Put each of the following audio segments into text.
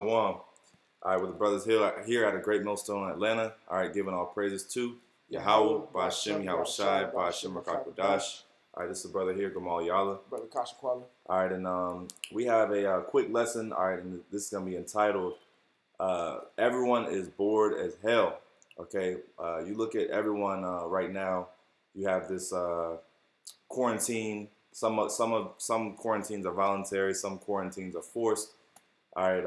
One. All right, with the brothers here at a great millstone in Atlanta. All right, giving all praises to Yahweh, Yahweh, Bashem, Ba'Shem, Yahweh Shai, Yahushai, Ba'Shem, Bashim, Rakakwadash. Rakakadash, All right, this is the brother here, Gamal Yala. Brother Kashakwala. All right, and we have a quick lesson. All right, and this is going to be entitled Everyone is Bored as Hell. Okay, you look at everyone right now, you have this quarantine. Some quarantines are voluntary, some quarantines are forced. All right,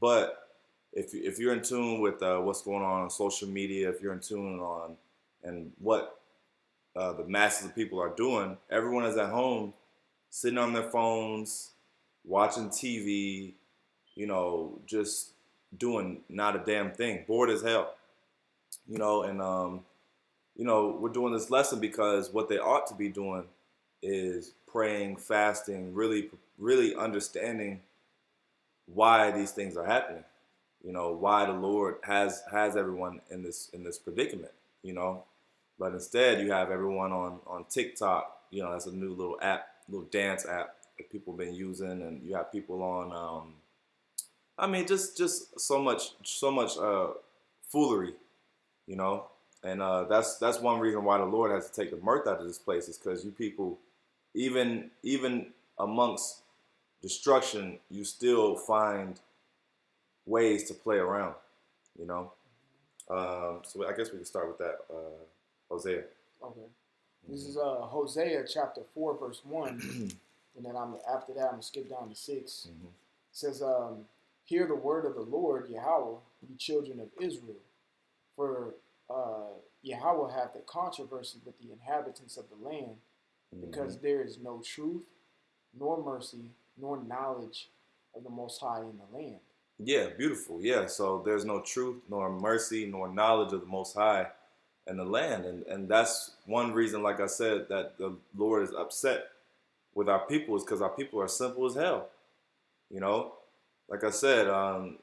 but if you're in tune with what's going on social media, if you're in tune on and what the masses of people are doing, everyone is at home, sitting on their phones, watching TV, just doing not a damn thing, bored as hell, and we're doing this lesson because what they ought to be doing is praying, fasting, really understanding why these things are happening. Why the Lord has everyone in this predicament. But instead you have everyone on TikTok. That's a new little app, little dance app that people have been using, and you have people on. Just so much foolery. You know, and that's one reason why the Lord has to take the mirth out of this place is because you people, even amongst destruction, you still find ways to play around, you know. So I guess we can start with that, Hosea. Okay. This is Hosea chapter 4, verse 1. And then after that, I'm going to skip down to 6. Mm-hmm. It says, Hear the word of the Lord, Yahweh, you children of Israel. For Yahweh hath a controversy with the inhabitants of the land, because there is no truth, nor mercy, nor knowledge of the Most High in the land. Yeah, beautiful. Yeah, so there's no truth, nor mercy, nor knowledge of the Most High in the land. And that's one reason, like I said, that the Lord is upset with our people is because our people are simple as hell. You know, like I said,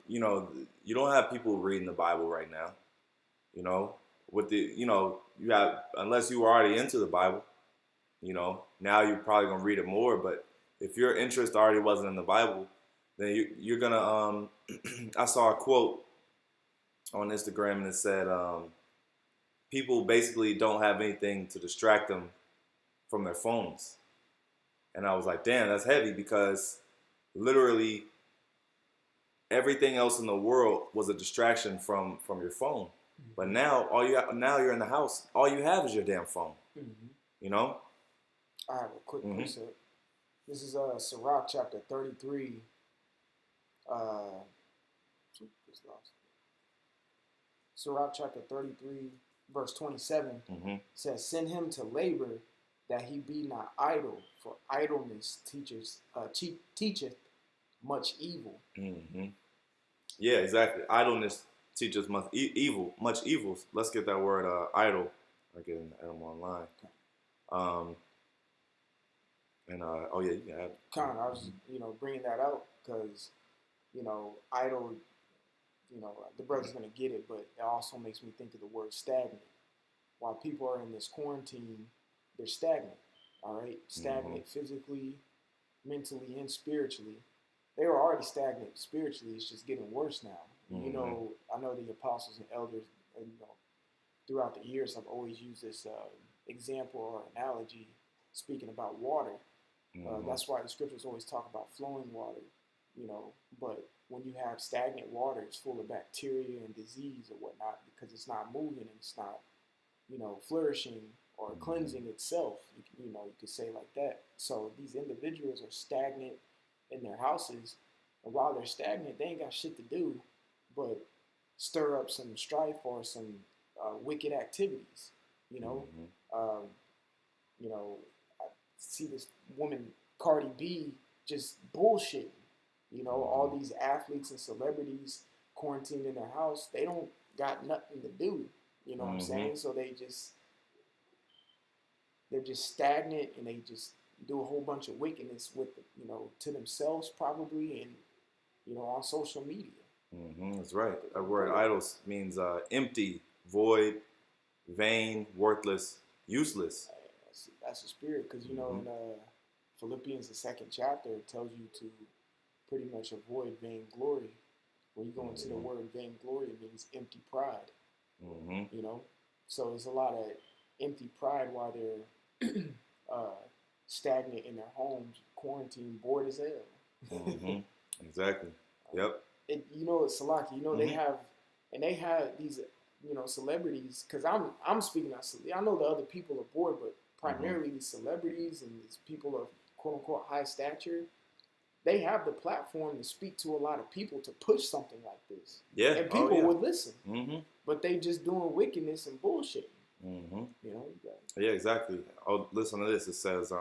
you don't have people reading the Bible right now. You have, unless you were already into the Bible, now you're probably gonna read it more. But if your interest already wasn't in the Bible, then you're gonna. I saw a quote on Instagram and it said, people basically don't have anything to distract them from their phones, and I was like, damn, that's heavy because literally everything else in the world was a distraction from your phone. But now you're in the house. All you have is your damn phone. Mm-hmm. You know. I have a quick precept. This is Sirach chapter 33. Sirach chapter 33, verse 27 says, Send him to labor that he be not idle, for idleness teacheth much evil. Mm-hmm. Yeah, exactly. Idleness teaches much much evil. Let's get that word idle. I get them online. Oh yeah, you can add. I was bringing that out because idle. The brother's gonna get it, but it also makes me think of the word stagnant. While people are in this quarantine, they're stagnant. All right, stagnant physically, mentally, and spiritually. They were already stagnant spiritually. It's just getting worse now. I know the apostles and elders, throughout the years, have always used this example or analogy, speaking about water. That's why the scriptures always talk about flowing water. But when you have stagnant water, it's full of bacteria and disease or whatnot because it's not moving and it's not, flourishing or cleansing itself. You could say like that. So these individuals are stagnant in their houses, and while they're stagnant, they ain't got shit to do but stir up some strife or some wicked activities. I see this woman Cardi B just bullshitting. All these athletes and celebrities quarantined in their house, they don't got nothing to do. You know what I'm saying? So they're just stagnant and they just do a whole bunch of wickedness with, to themselves probably and, on social media. That's right. That word idle means empty, void, vain, worthless, useless. That's the spirit because, in Philippians, the 2nd chapter, it tells you to pretty much avoid vainglory When you go into the Mm-hmm. word vainglory, it means empty pride. Mm-hmm. You know, so there's a lot of empty pride while they're uh, stagnant in their homes, quarantined, bored as hell. Mm-hmm. Exactly. Yep. You know, Salaki, you know, Mm-hmm. they have these, you know, celebrities. Because I'm speaking on, I know the other people are bored, but Mm-hmm. primarily these celebrities and these people of quote unquote high stature, they have the platform to speak to a lot of people to push something like this, Yeah. and Oh people yeah. would listen. Mm-hmm. But they just doing wickedness and bullshit. Mm-hmm. You know, Yeah. Exactly. Oh, listen to this. It says,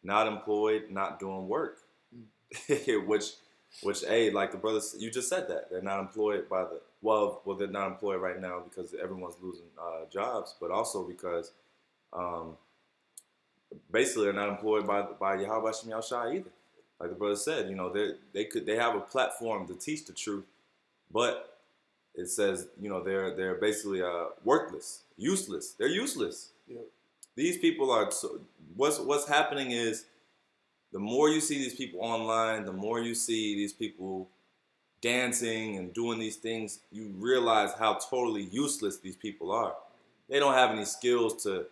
not employed, not doing work, which, hey, like the brothers, you just said that they're not employed by the they're not employed right now because everyone's losing jobs, but also because um, basically they're not employed by Yahweh Shem Yahushua either. Like the brother said, you know, they have a platform to teach the truth, but it says, you know, they're basically worthless, useless. They're useless. yeah, These people are. So, what's happening is the more you see these people online, the more you see these people dancing and doing these things, you realize how totally useless these people are. They don't have any skills to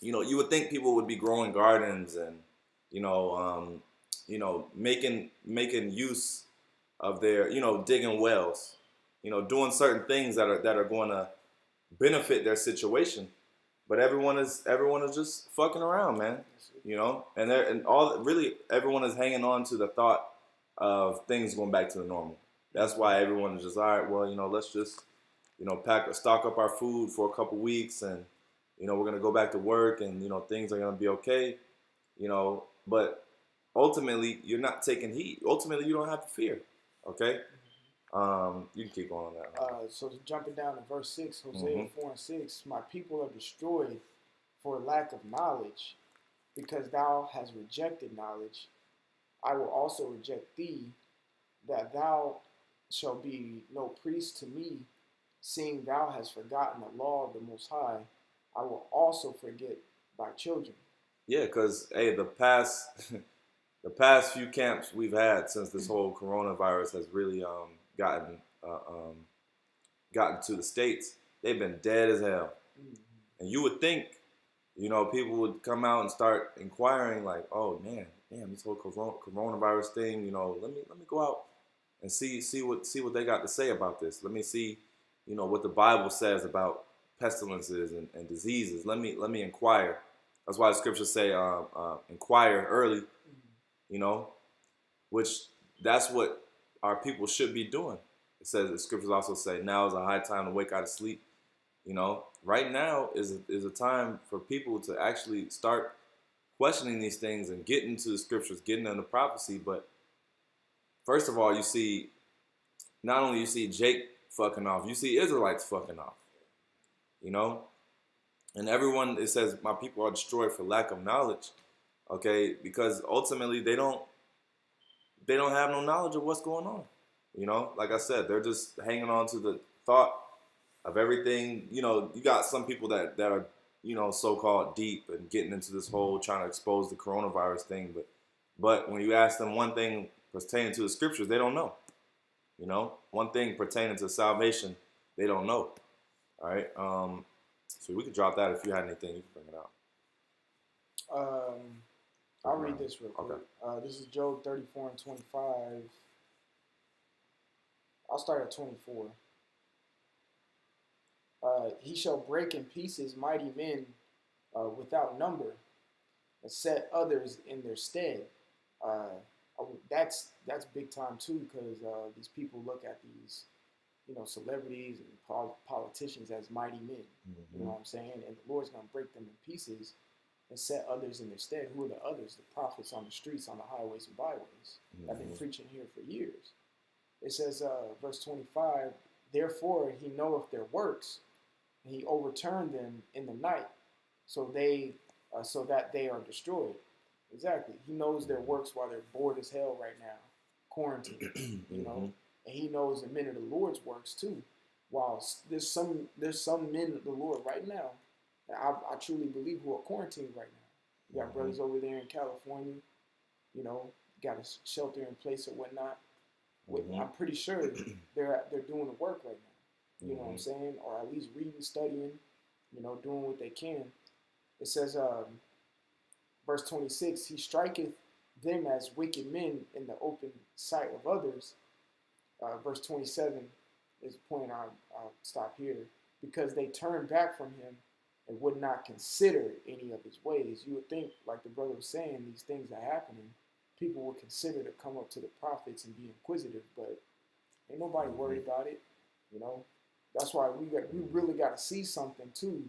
you know, you would think people would be growing gardens and you know, making use of their, you know, digging wells, you know, doing certain things that are going to benefit their situation. But everyone is just fucking around, man. You know, and all really everyone is hanging on to the thought of things going back to the normal. That's why everyone is just all right. Well, you know, let's just stock up our food for a couple weeks, and you know we're gonna go back to work, and you know things are gonna be okay. You know, but ultimately you're not taking heed. Ultimately, you don't have to fear. Okay, you can keep going on that. so jumping down to verse 6, Hosea Mm-hmm. 4 and 6, my people are destroyed for lack of knowledge, because thou hast rejected knowledge. I will also reject thee, that thou shalt be no priest to me, seeing thou hast forgotten the law of the Most High. I will also forget thy children. Yeah, because hey, the past the past few camps we've had since this whole coronavirus has really gotten uh, um, gotten to the states, they've been dead as hell. Mm-hmm. And you would think, you know, people would come out and start inquiring, like, oh man, damn, this whole coronavirus thing, you know, let me go out and see what they got to say about this. Let me see, you know, what the Bible says about pestilences and diseases. Let me inquire. That's why the scriptures say, inquire early, you know, which that's what our people should be doing. It says the scriptures also say now is a high time to wake out of sleep. You know, right now is a time for people to actually start questioning these things and getting into the scriptures, getting into prophecy. But first of all, you see not only you see Jake fucking off, you see Israelites fucking off. You know, and everyone it says my people are destroyed for lack of knowledge. Okay, because ultimately they don't have no knowledge of what's going on. You know, like I said, they're just hanging on to the thought of everything. You know, you got some people that are, you know, so-called deep and getting into this whole trying to expose the coronavirus thing, but when you ask them one thing pertaining to the scriptures, they don't know. You know, one thing pertaining to salvation, they don't know. All right. So we could drop that if you had anything, you can bring it out. Um, I'll read this real quick. Okay. This is Job 34 and 25. I'll start at 24. He shall break in pieces mighty men without number, and set others in their stead. Uh, that's big time too, because these people look at these, you know, celebrities and politicians as mighty men. You know Mm-hmm. what I'm saying? And the Lord's gonna break them in pieces and set others in their stead. Who are the others? The prophets on the streets, on the highways and byways. I've been Mm-hmm. preaching here for years. It says, verse 25, therefore he knoweth their works, and he overturned them in the night, so so that they are destroyed. Exactly. He knows their works while they're bored as hell right now, quarantined. You Mm-hmm. know, and he knows the men of the Lord's works too. While there's some men of the Lord right now, that I truly believe who are quarantined right now. You got Mm-hmm. brothers over there in California, you know, got a shelter in place or whatnot. Mm-hmm. I'm pretty sure they're doing the work right now. You know what I'm Mm-hmm. saying? Or at least reading, studying, doing what they can. It says, verse 26, he striketh them as wicked men in the open sight of others. Verse 27 is the point I'll stop here. Because they turned back from him and would not consider any of his ways. You would think, like the brother was saying, these things are happening. People would consider to come up to the prophets and be inquisitive, but ain't nobody worried about it. You know, that's why we really got to see something too.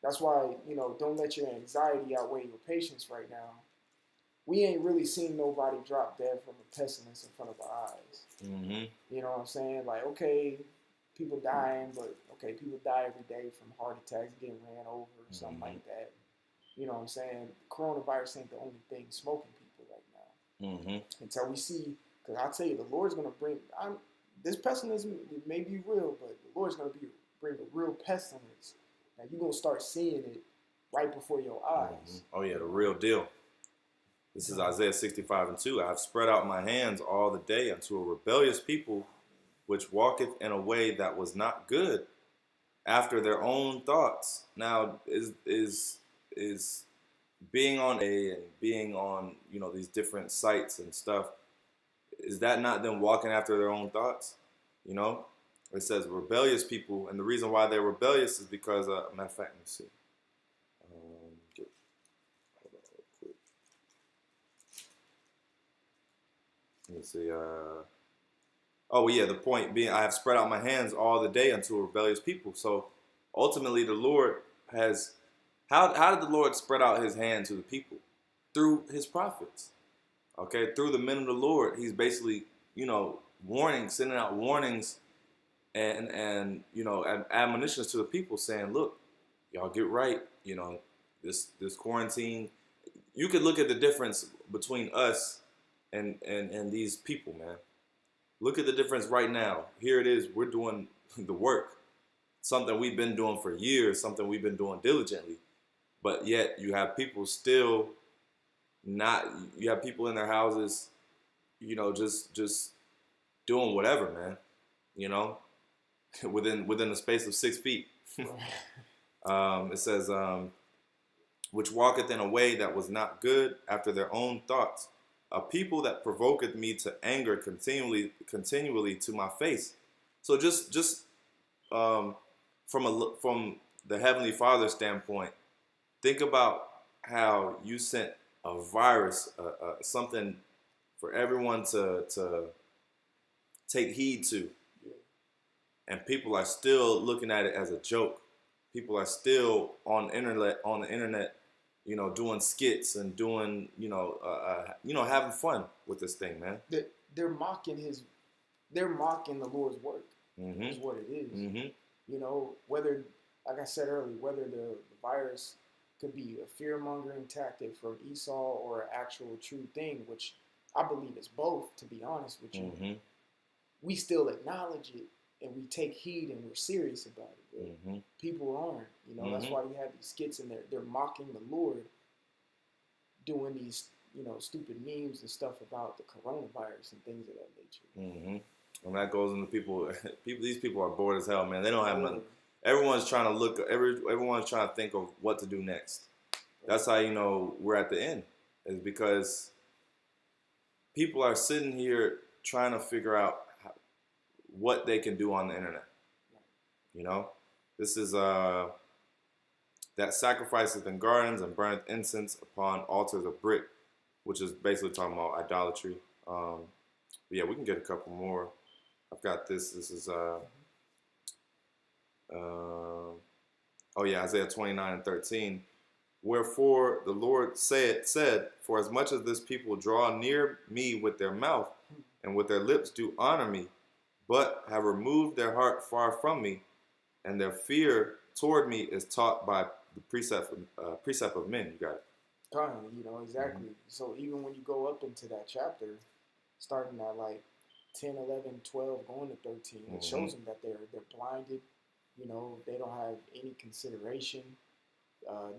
That's why don't let your anxiety outweigh your patience right now. We ain't really seen nobody drop dead from a pestilence in front of our eyes. Mm-hmm. You know what I'm saying? Like, okay, people dying, but okay, people die every day from heart attacks, getting ran over, or something like that. You know what I'm saying? Coronavirus ain't the only thing smoking people right now. Mm-hmm. Until we see, because I'll tell you, the Lord's gonna bring. This pestilence may be real, but the Lord's gonna bring a real pestilence. Now you're gonna start seeing it right before your eyes. Mm-hmm. Oh yeah, the real deal. This is Isaiah 65:2. I have spread out my hands all the day unto a rebellious people, which walketh in a way that was not good, after their own thoughts. Now, is being on and being on these different sites and stuff, is that not them walking after their own thoughts? You know, it says rebellious people, and the reason why they're rebellious is because, matter of fact, let me see. Hold on real quick. Let me see. Oh, well, yeah, the point being, I have spread out my hands all the day unto a rebellious people. So ultimately, the Lord has, how did the Lord spread out his hand to the people? Through his prophets. Okay, through the men of the Lord, he's basically, sending out warnings and admonitions to the people saying, look, y'all get right. This quarantine, you could look at the difference between us and these people, man. Look at the difference right now. Here it is. We're doing the work, something we've been doing for years, something we've been doing diligently. But yet you have people still not. You have people in their houses, just doing whatever, man. You know, within the space of 6 feet. It says, which walketh in a way that was not good after their own thoughts, a people that provoketh me to anger continually to my face. So just from the Heavenly Father standpoint, think about how you sent a virus, something for everyone to take heed to, and people are still looking at it as a joke. People are still on the internet, doing skits and doing, having fun with this thing, man. They're mocking the Lord's work. Mm-hmm. Is what it is. Mm-hmm. Whether, like I said earlier, whether the virus could be a fear-mongering tactic from Esau or an actual true thing, which I believe is both, to be honest with you. Mm-hmm. We still acknowledge it and we take heed and we're serious about it. Mm-hmm. People aren't. That's why you have these skits and they're mocking the Lord, doing these, stupid memes and stuff about the coronavirus and things of that nature. Mm-hmm. And that goes into people. These people are bored as hell, man. They don't have nothing. Everyone's trying to everyone's trying to think of what to do next. That's how we're at the end, is because people are sitting here trying to figure out what they can do on the internet. This is that sacrificeth in gardens and burneth incense upon altars of brick, which is basically talking about idolatry. But yeah, we can get a couple more. I've got this. This is Isaiah 29:13. Wherefore the Lord said, for as much as this people draw near me with their mouth, and with their lips do honor me, but have removed their heart far from me, and their fear toward me is taught by the precept of men. You got it. Exactly. Mm-hmm. So even when you go up into that chapter, starting at like 10, 11, 12, going to 13, it shows them that they're blinded. They don't have any consideration.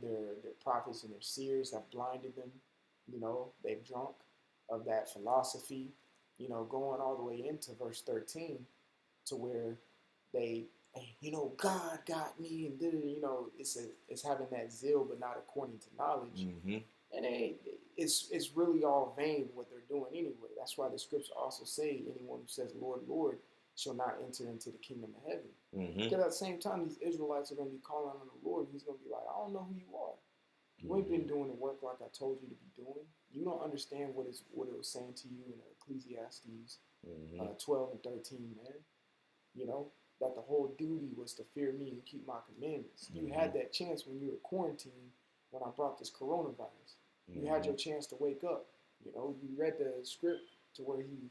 Their prophets and their seers have blinded them. They've drunk. of that philosophy, going all the way into verse 13 to where they, hey, God got me, and it's having that zeal, but not according to knowledge, Mm-hmm. and it's really all vain what they're doing anyway. That's why the scripture also say, anyone who says Lord, Lord, shall not enter into the kingdom of heaven. Mm-hmm. Because at the same time, these Israelites are going to be calling on the Lord, and He's going to be like, I don't know who you are. You ain't been doing the work like I told you to be doing. You don't understand what it was saying to you in Ecclesiastes 12 and 13, man. That the whole duty was to fear me and keep my commandments. You had that chance when you were quarantined when I brought this coronavirus. You had your chance to wake up. You read the script to where he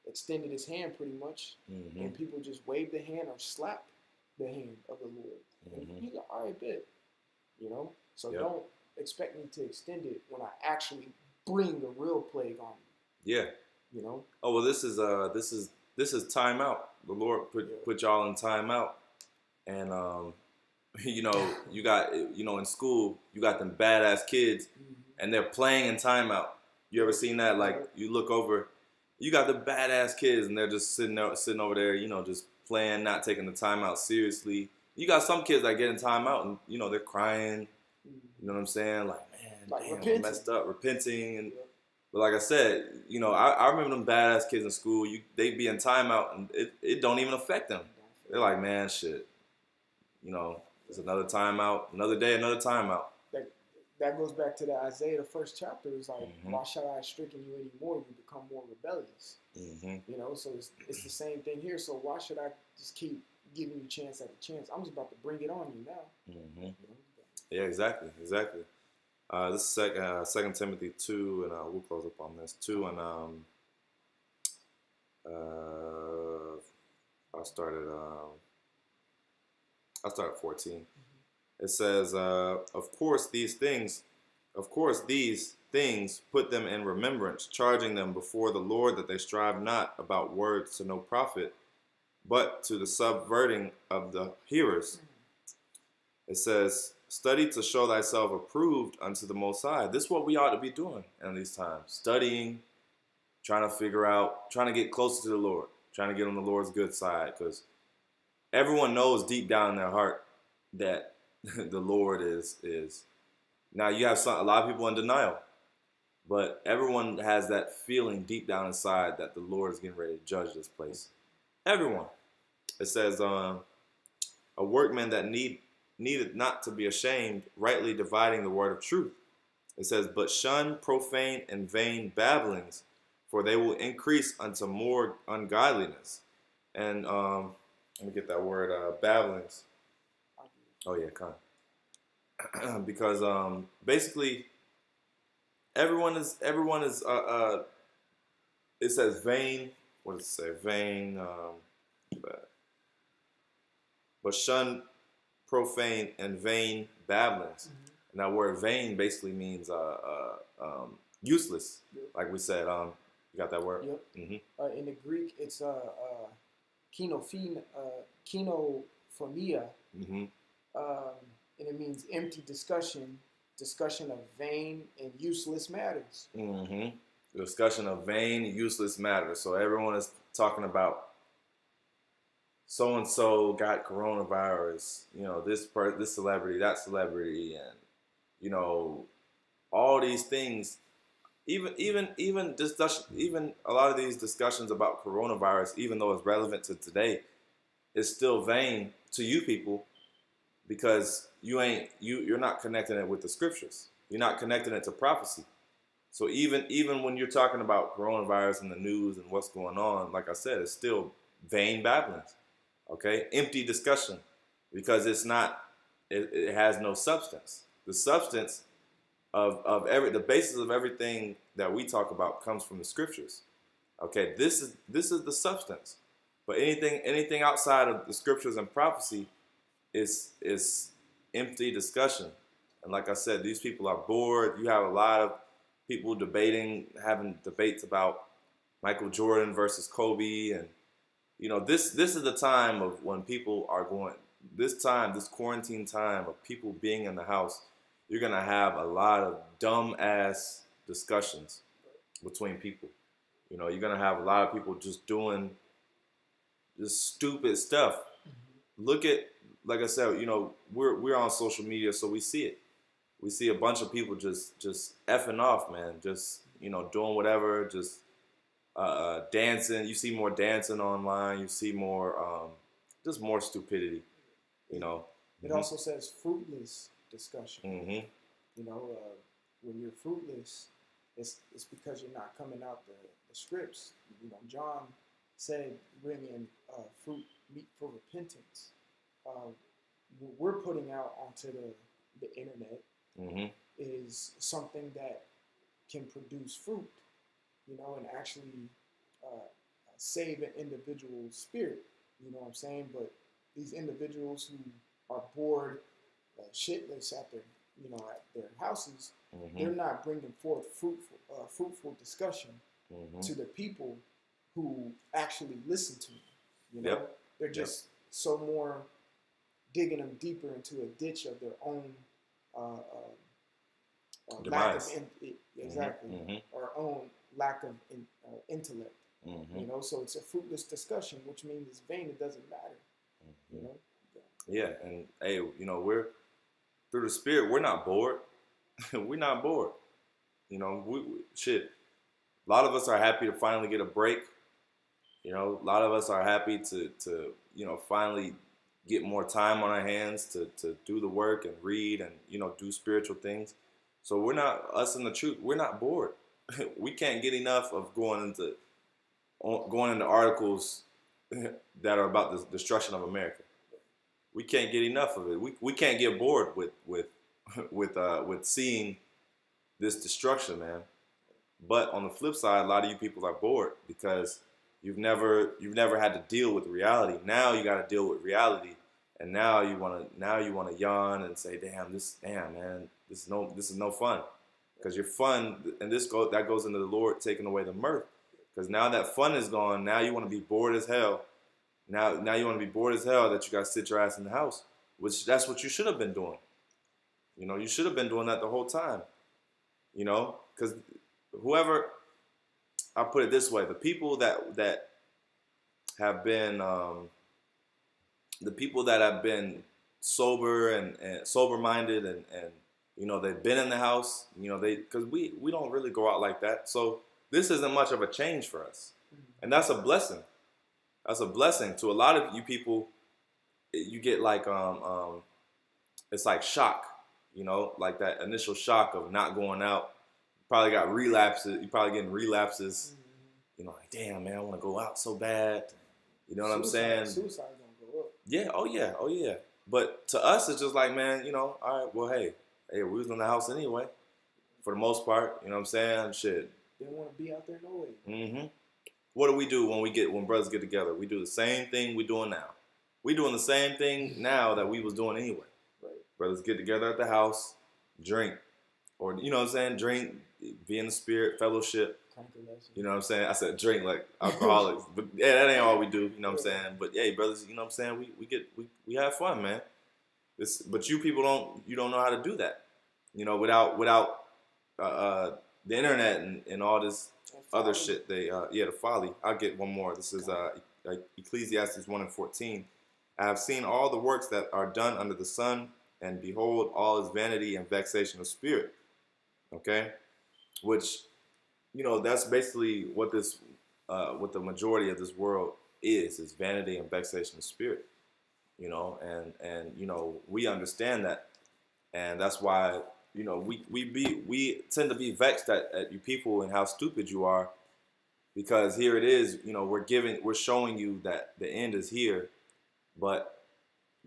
extended his hand pretty much, and people just waved the hand or slapped the hand of the Lord. And he's like, all right, bet. So don't expect me to extend it when I actually bring a real plague on you. Yeah. Oh well, this is timeout. The Lord put y'all in timeout, and you got in school you got them badass kids, and they're playing in timeout. You ever seen that? Like you look over, you got the badass kids, and they're just sitting over there, just playing, not taking the timeout seriously. You got some kids that get in timeout, and they're crying. You know what I'm saying? Like, man, damn, I messed up, repenting, and but like I said, I remember them badass kids in school. They be in timeout, and it don't even affect them. They're like, man, shit. It's another timeout, another day, another timeout. That goes back to the Isaiah, the first chapter. It's like, why shall I stricken you anymore? You become more rebellious. So it's the same thing here. So why should I just keep giving you chance after chance? I'm just about to bring it on you now. Yeah, exactly. This is 2 Timothy 2, and we'll close up on this 2, and I'll start at 14. It says, of course these things put them in remembrance, charging them before the Lord that they strive not about words to no profit, but to the subverting of the hearers. It says, study to show thyself approved unto the Most High. This is what we ought to be doing in these times. Studying, trying to get closer to the Lord, trying to get on the Lord's good side, because everyone knows deep down in their heart that the Lord is. Now you have a lot of people in denial, but everyone has that feeling deep down inside that the Lord is getting ready to judge this place. Everyone. It says, a workman that needed not to be ashamed, rightly dividing the word of truth. It says, but shun profane and vain babblings, for they will increase unto more ungodliness. And let me get that word, babblings. Oh yeah, kind of. Because basically everyone is it says vain. What does it say? Vain. But shun profane and vain babblings. And that word vain basically means useless. Like we said, you got that word? Yep. In the Greek, it's kinophonia, and it means empty discussion of vain and useless matters. Discussion of vain, useless matters. So everyone is talking about so and so got coronavirus. This celebrity, that celebrity, and all these things. Even discussion, even a lot of these discussions about coronavirus, even though it's relevant to today, is still vain to you people, because you're not connecting it with the scriptures. You're not connecting it to prophecy. So even when you're talking about coronavirus in the news and what's going on, like I said, it's still vain babblings. Okay, empty discussion, because it's not. It has no substance. The substance of the basis of everything that we talk about comes from the scriptures. Okay, this is the substance. But anything outside of the scriptures and prophecy is empty discussion. And like I said, these people are bored. You have a lot of people having debates about Michael Jordan versus Kobe, and this is the time of when people are going. This quarantine time of people being in the house, you're gonna have a lot of dumb ass discussions between people. You know, you're gonna have a lot of people just doing just stupid stuff. Look at, like I said, you know, we're on social media, so we see it. We see a bunch of people just effing off, man. Just, you know, doing whatever, just dancing. You see more dancing online. You see more, just more stupidity. You know. It also says fruitless discussion. Mm-hmm. You know, when you're fruitless, it's because you're not coming out the scripts. You know, John said, bring in fruit meet for repentance. What we're putting out onto the internet is something that can produce fruit, you know, and actually save an individual's spirit. You know what I'm saying? But these individuals who are bored shitless at their houses, they're not bringing forth fruitful discussion to the people who actually listen to them. You know, they're just so more digging them deeper into a ditch of their own lack of or own lack of intellect. You know, so it's a fruitless discussion, which means it's vain. It doesn't matter. You know. Yeah, and hey, you know, we're through the Spirit. We're not bored. We're not bored. You know, shit. A lot of us are happy to finally get a break. You know, a lot of us are happy to you know, finally get more time on our hands to do the work and read and, you know, do spiritual things. So we're not, us in the truth, we're not bored. We can't get enough of going into articles that are about the destruction of America. We can't get enough of it. We can't get bored with seeing this destruction, man. But on the flip side, a lot of you people are bored because you've never had to deal with reality. Now you got to deal with reality, and now you want to yawn and say, damn man, this is no fun, because your fun, and that goes into the Lord taking away the mirth, because now that fun is gone. Now you want to be bored as hell. Now you want to be bored as hell that you got to sit your ass in the house, which that's what you should have been doing. You know, you should have been doing that the whole time. You know, because whoever, I'll put it this way, the people that have been sober and sober minded and you know, they've been in the house, you know, because we don't really go out like that. So this isn't much of a change for us. And that's a blessing. That's a blessing to a lot of you people. You get like it's like shock, you know, like that initial shock of not going out. You probably got relapses. You probably getting relapses. You know, like, damn man, I want to go out so bad. You know what I'm saying? Suicide gonna go up. Yeah. Oh yeah. But to us, it's just like, man, you know, all right, well, hey, we was in the house anyway, for the most part. You know what I'm saying? Shit. They don't want to be out there no way. What do we do when brothers get together? We do the same thing we're doing now. We doing the same thing now that we was doing anyway. Right. Brothers get together at the house, drink, or you know what I'm saying, drink, be in the spirit, fellowship. You know what I'm saying? I said drink like alcoholics, but yeah, that ain't all we do. You know what I'm saying? But hey, brothers, you know what I'm saying? We have fun, man. But you people don't know how to do that. You know, without the internet and all this other shit. The folly. I'll get one more. This is Ecclesiastes 1:14. I have seen all the works that are done under the sun, and behold, all is vanity and vexation of spirit. Okay, which, you know, that's basically what what the majority of this world is vanity and vexation of spirit. You know, and you know, we understand that, and that's why, you know, we tend to be vexed at you people and how stupid you are, because here it is, you know, we're showing you that the end is here, but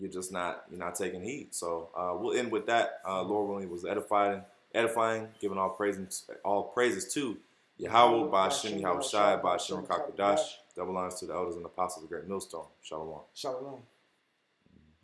you're not taking heed. So we'll end with that. Lord willing, was edifying, giving all praises to Yahweh, Ba'Shem, Yahweh Shai, Ba'Shem, Kakodash, double honors to the elders and apostles of the great millstone. Shalom. Shalom.